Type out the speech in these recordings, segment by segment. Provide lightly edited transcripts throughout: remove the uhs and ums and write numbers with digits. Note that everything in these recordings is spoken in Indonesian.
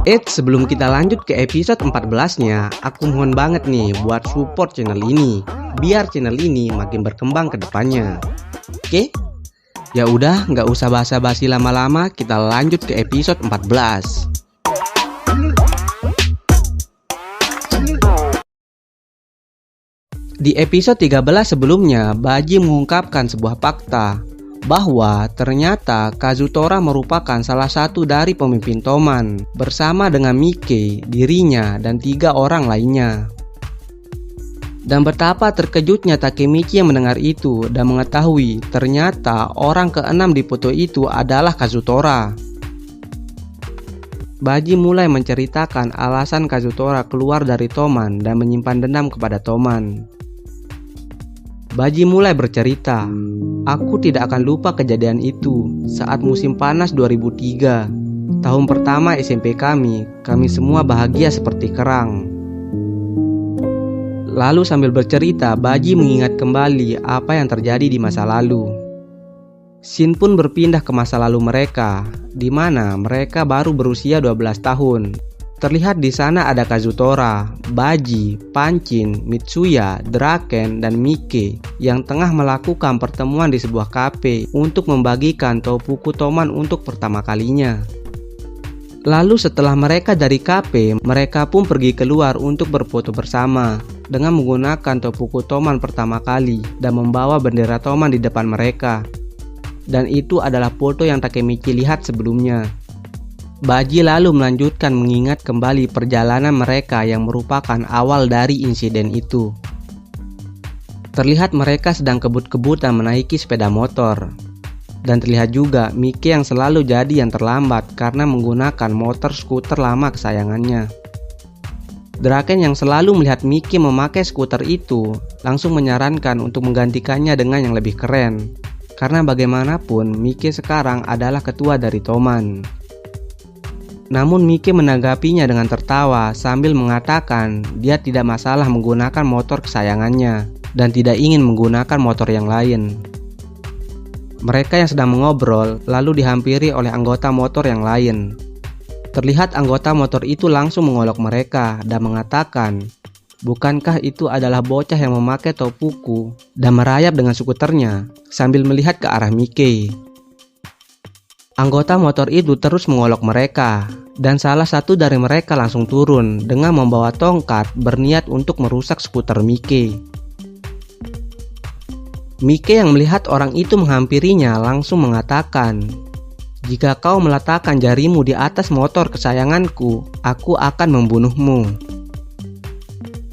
Sebelum kita lanjut ke episode 14-nya, aku mohon banget nih buat support channel ini, biar channel ini makin berkembang ke depannya. Oke? Ya udah, nggak usah basa-basi lama-lama, kita lanjut ke episode 14. Di episode 13 sebelumnya, Baji mengungkapkan sebuah fakta bahwa ternyata Kazutora merupakan salah satu dari pemimpin Toman bersama dengan Mike, dirinya, dan 3 orang lainnya. Dan betapa terkejutnya Takemichi yang mendengar itu dan mengetahui ternyata orang ke-6 di foto itu adalah Kazutora. Baji mulai menceritakan alasan Kazutora keluar dari Toman dan menyimpan dendam kepada Toman. Baji mulai bercerita, "Aku tidak akan lupa kejadian itu saat musim panas 2003. Tahun pertama SMP kami semua bahagia seperti kerang." Lalu sambil bercerita, Baji mengingat kembali apa yang terjadi di masa lalu. Scene pun berpindah ke masa lalu mereka, di mana mereka baru berusia 12 tahun. Terlihat di sana ada Kazutora, Baji, Pancin, Mitsuya, Draken, dan Mike yang tengah melakukan pertemuan di sebuah kafe untuk membagikan Toppuku Toman untuk pertama kalinya. Lalu setelah mereka dari kafe, mereka pun pergi keluar untuk berfoto bersama dengan menggunakan Toppuku Toman pertama kali dan membawa bendera Toman di depan mereka. Dan itu adalah foto yang Takemichi lihat sebelumnya. Baji lalu melanjutkan mengingat kembali perjalanan mereka yang merupakan awal dari insiden itu. Terlihat mereka sedang kebut-kebutan menaiki sepeda motor. Dan terlihat juga Mike yang selalu jadi yang terlambat karena menggunakan motor skuter lama kesayangannya. Draken yang selalu melihat Mike memakai skuter itu langsung menyarankan untuk menggantikannya dengan yang lebih keren. Karena bagaimanapun Mike sekarang adalah ketua dari Toman. Namun Mike menanggapinya dengan tertawa sambil mengatakan dia tidak masalah menggunakan motor kesayangannya dan tidak ingin menggunakan motor yang lain. Mereka yang sedang mengobrol lalu dihampiri oleh anggota motor yang lain. Terlihat anggota motor itu langsung mengolok mereka dan mengatakan, "Bukankah itu adalah bocah yang memakai Toppuku?" dan merayap dengan skuternya sambil melihat ke arah Mike. Anggota motor itu terus mengolok mereka, dan salah satu dari mereka langsung turun dengan membawa tongkat berniat untuk merusak skuter Mike. Mike yang melihat orang itu menghampirinya langsung mengatakan, "Jika kau meletakkan jarimu di atas motor kesayanganku, aku akan membunuhmu."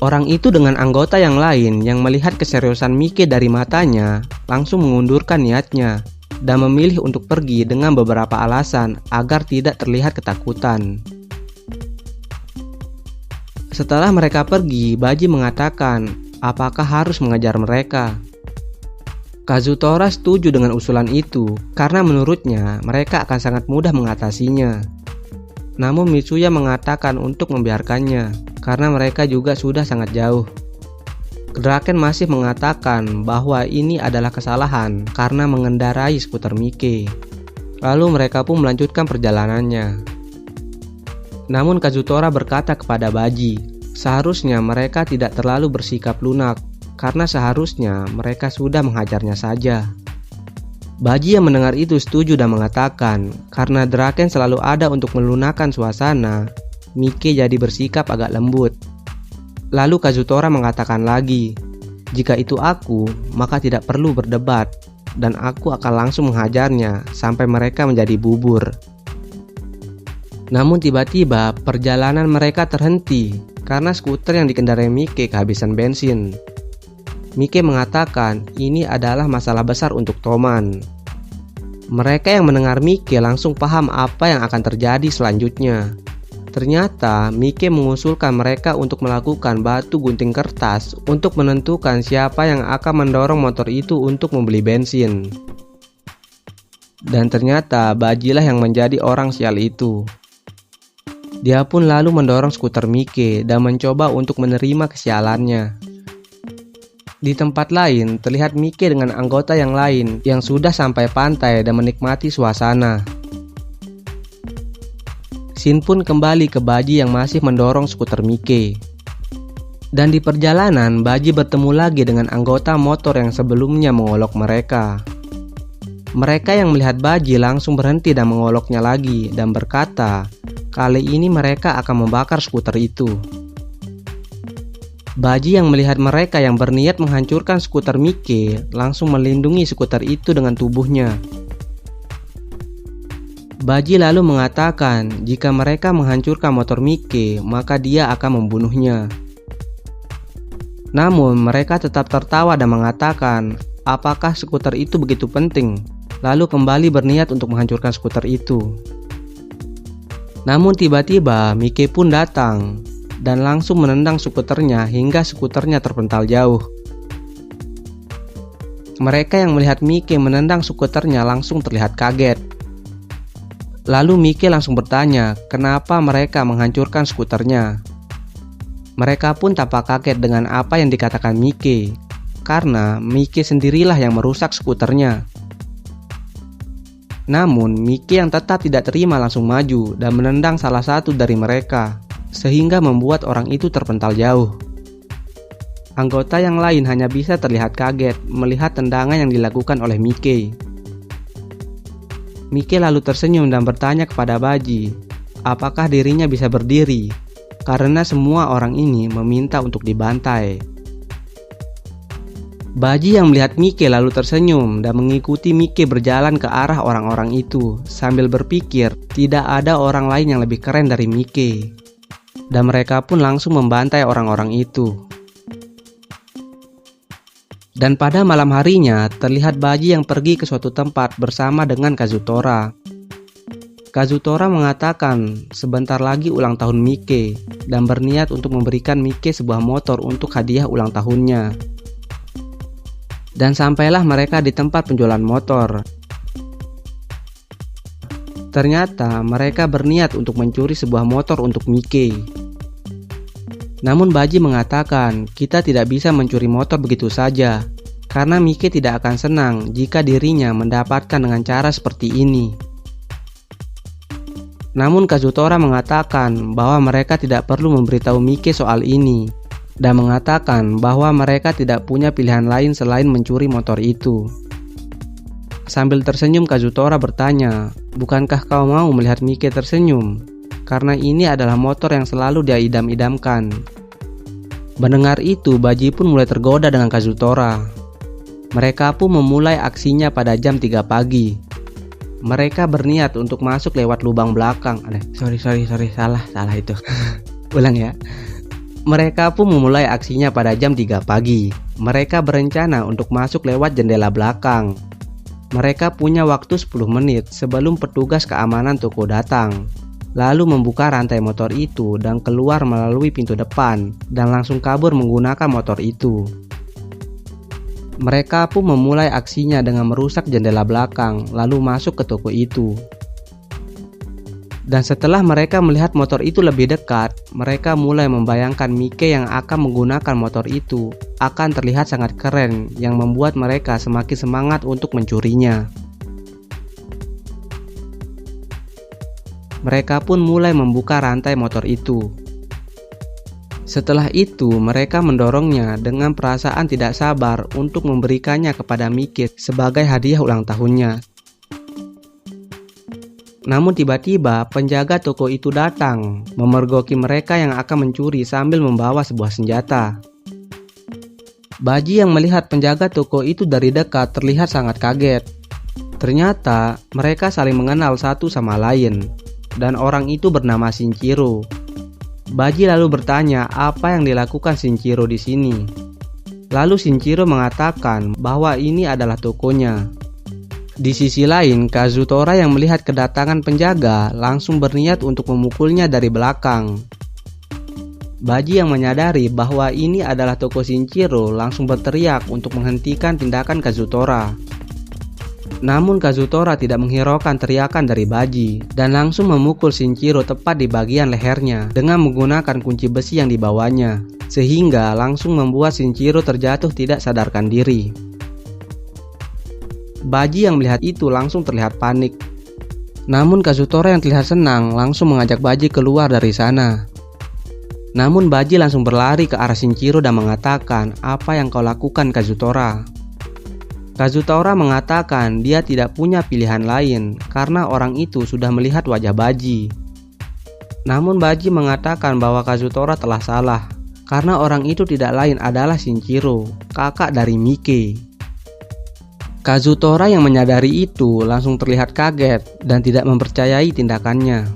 Orang itu dengan anggota yang lain yang melihat keseriusan Mike dari matanya langsung mengundurkan niatnya dan memilih untuk pergi dengan beberapa alasan agar tidak terlihat ketakutan. Setelah mereka pergi, Baji mengatakan apakah harus mengejar mereka. Kazutora setuju dengan usulan itu karena menurutnya mereka akan sangat mudah mengatasinya. Namun Mitsuya mengatakan untuk membiarkannya karena mereka juga sudah sangat jauh. Draken masih mengatakan bahwa ini adalah kesalahan karena mengendarai skuter Mike. Lalu mereka pun melanjutkan perjalanannya. Namun Kazutora berkata kepada Baji, seharusnya mereka tidak terlalu bersikap lunak karena seharusnya mereka sudah menghajarnya saja. Baji yang mendengar itu setuju dan mengatakan karena Draken selalu ada untuk melunakkan suasana, Mike jadi bersikap agak lembut. Lalu Kazutora mengatakan lagi, "Jika itu aku, maka tidak perlu berdebat, dan aku akan langsung menghajarnya sampai mereka menjadi bubur." Namun tiba-tiba perjalanan mereka terhenti karena skuter yang dikendarai Mike kehabisan bensin. Mike mengatakan ini adalah masalah besar untuk Toman. Mereka yang mendengar Mike langsung paham apa yang akan terjadi selanjutnya. Ternyata Mike mengusulkan mereka untuk melakukan batu gunting kertas untuk menentukan siapa yang akan mendorong motor itu untuk membeli bensin. Dan ternyata Bajilah yang menjadi orang sial itu. Dia pun lalu mendorong skuter Mike dan mencoba untuk menerima kesialannya. Di tempat lain terlihat Mike dengan anggota yang lain yang sudah sampai pantai dan menikmati suasana. Shin pun kembali ke Baji yang masih mendorong skuter Mike. Dan di perjalanan, Baji bertemu lagi dengan anggota motor yang sebelumnya mengolok mereka. Mereka yang melihat Baji langsung berhenti dan mengoloknya lagi dan berkata, kali ini mereka akan membakar skuter itu. Baji yang melihat mereka yang berniat menghancurkan skuter Mike langsung melindungi skuter itu dengan tubuhnya. Baji lalu mengatakan jika mereka menghancurkan motor Mike, maka dia akan membunuhnya. Namun mereka tetap tertawa dan mengatakan, apakah skuter itu begitu penting? Lalu kembali berniat untuk menghancurkan skuter itu. Namun tiba-tiba Mike pun datang dan langsung menendang skuternya hingga skuternya terpental jauh. Mereka yang melihat Mike menendang skuternya langsung terlihat kaget. Lalu Mike langsung bertanya, kenapa mereka menghancurkan skuternya? Mereka pun tampak kaget dengan apa yang dikatakan Mike, karena Mike sendirilah yang merusak skuternya. Namun Mike yang tetap tidak terima langsung maju dan menendang salah satu dari mereka, sehingga membuat orang itu terpental jauh. Anggota yang lain hanya bisa terlihat kaget melihat tendangan yang dilakukan oleh Mike. Mike lalu tersenyum dan bertanya kepada Baji, apakah dirinya bisa berdiri? Karena semua orang ini meminta untuk dibantai. Baji yang melihat Mike lalu tersenyum dan mengikuti Mike berjalan ke arah orang-orang itu sambil berpikir tidak ada orang lain yang lebih keren dari Mike. Dan mereka pun langsung membantai orang-orang itu. Dan pada malam harinya terlihat Baji yang pergi ke suatu tempat bersama dengan Kazutora. Kazutora mengatakan sebentar lagi ulang tahun Mike dan berniat untuk memberikan Mike sebuah motor untuk hadiah ulang tahunnya. Dan sampailah mereka di tempat penjualan motor. Ternyata mereka berniat untuk mencuri sebuah motor untuk Mike. Namun Baji mengatakan kita tidak bisa mencuri motor begitu saja, karena Mike tidak akan senang jika dirinya mendapatkan dengan cara seperti ini. Namun Kazutora mengatakan bahwa mereka tidak perlu memberitahu Mike soal ini dan mengatakan bahwa mereka tidak punya pilihan lain selain mencuri motor itu. Sambil tersenyum Kazutora bertanya, bukankah kau mau melihat Mike tersenyum? Karena ini adalah motor yang selalu dia idam-idamkan. Mendengar itu, Baji pun mulai tergoda dengan Kazutora. Mereka pun memulai aksinya pada jam 3 pagi. Mereka berniat untuk masuk lewat lubang belakang. Sorry, salah itu. Ulang ya. Mereka pun memulai aksinya pada jam 3 pagi. Mereka berencana untuk masuk lewat jendela belakang. Mereka punya waktu 10 menit sebelum petugas keamanan toko datang. Lalu membuka rantai motor itu dan keluar melalui pintu depan dan langsung kabur menggunakan motor itu. Mereka pun memulai aksinya dengan merusak jendela belakang lalu masuk ke toko itu. Dan setelah mereka melihat motor itu lebih dekat, mereka mulai membayangkan Mike yang akan menggunakan motor itu akan terlihat sangat keren yang membuat mereka semakin semangat untuk mencurinya. Mereka pun mulai membuka rantai motor itu. Setelah itu, mereka mendorongnya dengan perasaan tidak sabar untuk memberikannya kepada Mike sebagai hadiah ulang tahunnya. Namun tiba-tiba penjaga toko itu datang, memergoki mereka yang akan mencuri sambil membawa sebuah senjata. Baji yang melihat penjaga toko itu dari dekat terlihat sangat kaget. Ternyata mereka saling mengenal satu sama lain, dan orang itu bernama Shinjiro. Baji lalu bertanya apa yang dilakukan Shinjiro di sini. Lalu Shinjiro mengatakan bahwa ini adalah tokonya. Di sisi lain, Kazutora yang melihat kedatangan penjaga langsung berniat untuk memukulnya dari belakang. Baji yang menyadari bahwa ini adalah toko Shinjiro langsung berteriak untuk menghentikan tindakan Kazutora. Namun Kazutora tidak menghiraukan teriakan dari Baji dan langsung memukul Shinjiro tepat di bagian lehernya dengan menggunakan kunci besi yang dibawanya, sehingga langsung membuat Shinjiro terjatuh tidak sadarkan diri. Baji yang melihat itu langsung terlihat panik. Namun Kazutora yang terlihat senang langsung mengajak Baji keluar dari sana. Namun Baji langsung berlari ke arah Shinjiro dan mengatakan, "Apa yang kau lakukan, Kazutora?" Kazutora mengatakan dia tidak punya pilihan lain karena orang itu sudah melihat wajah Baji. Namun Baji mengatakan bahwa Kazutora telah salah karena orang itu tidak lain adalah Shinjiro, kakak dari Mike. Kazutora yang menyadari itu langsung terlihat kaget dan tidak mempercayai tindakannya.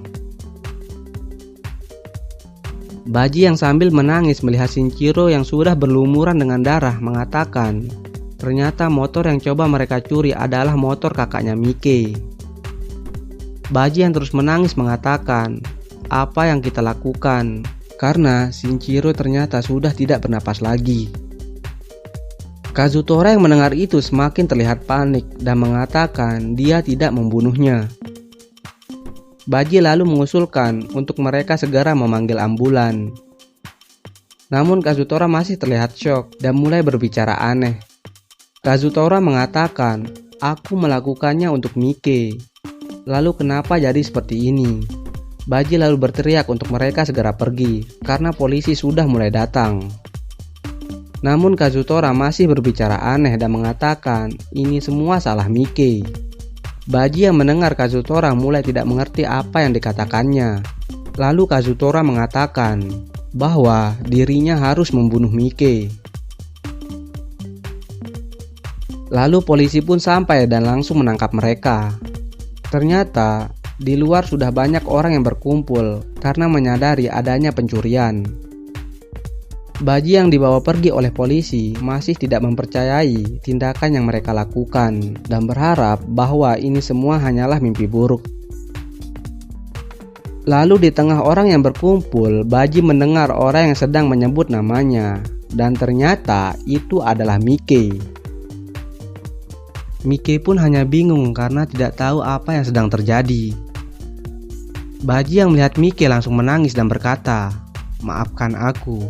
Baji yang sambil menangis melihat Shinjiro yang sudah berlumuran dengan darah mengatakan, ternyata motor yang coba mereka curi adalah motor kakaknya Mike. Baji yang terus menangis mengatakan, "Apa yang kita lakukan? Karena Shinjiro ternyata sudah tidak bernapas lagi." Kazutora yang mendengar itu semakin terlihat panik dan mengatakan dia tidak membunuhnya. Baji lalu mengusulkan untuk mereka segera memanggil ambulan. Namun Kazutora masih terlihat syok dan mulai berbicara aneh. Kazutora mengatakan, "Aku melakukannya untuk Mike. Lalu kenapa jadi seperti ini?" Baji lalu berteriak untuk mereka segera pergi karena polisi sudah mulai datang. Namun Kazutora masih berbicara aneh dan mengatakan ini semua salah Mike. Baji yang mendengar Kazutora mulai tidak mengerti apa yang dikatakannya. Lalu Kazutora mengatakan bahwa dirinya harus membunuh Mike. Lalu polisi pun sampai dan langsung menangkap mereka. Ternyata di luar sudah banyak orang yang berkumpul karena menyadari adanya pencurian. Baji yang dibawa pergi oleh polisi masih tidak mempercayai tindakan yang mereka lakukan dan berharap bahwa ini semua hanyalah mimpi buruk. Lalu di tengah orang yang berkumpul, Baji mendengar orang yang sedang menyebut namanya dan ternyata itu adalah Mike. Mike pun hanya bingung karena tidak tahu apa yang sedang terjadi. Baji yang melihat Mike langsung menangis dan berkata, "Maafkan aku.